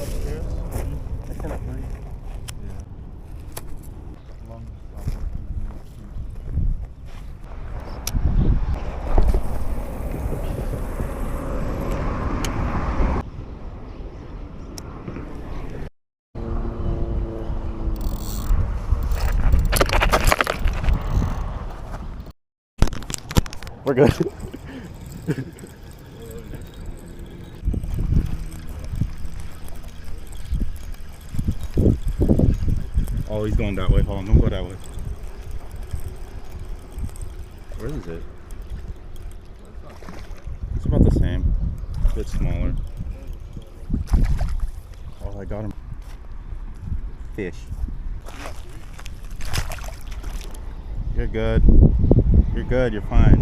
upstairs? I cannot breathe. Yeah. Lungs stop We're good. Oh, he's going that way. Hold on, don't go that way. Where is it? It's about the same. A bit smaller. Oh, I got him. Fish. You're good. You're good. You're fine.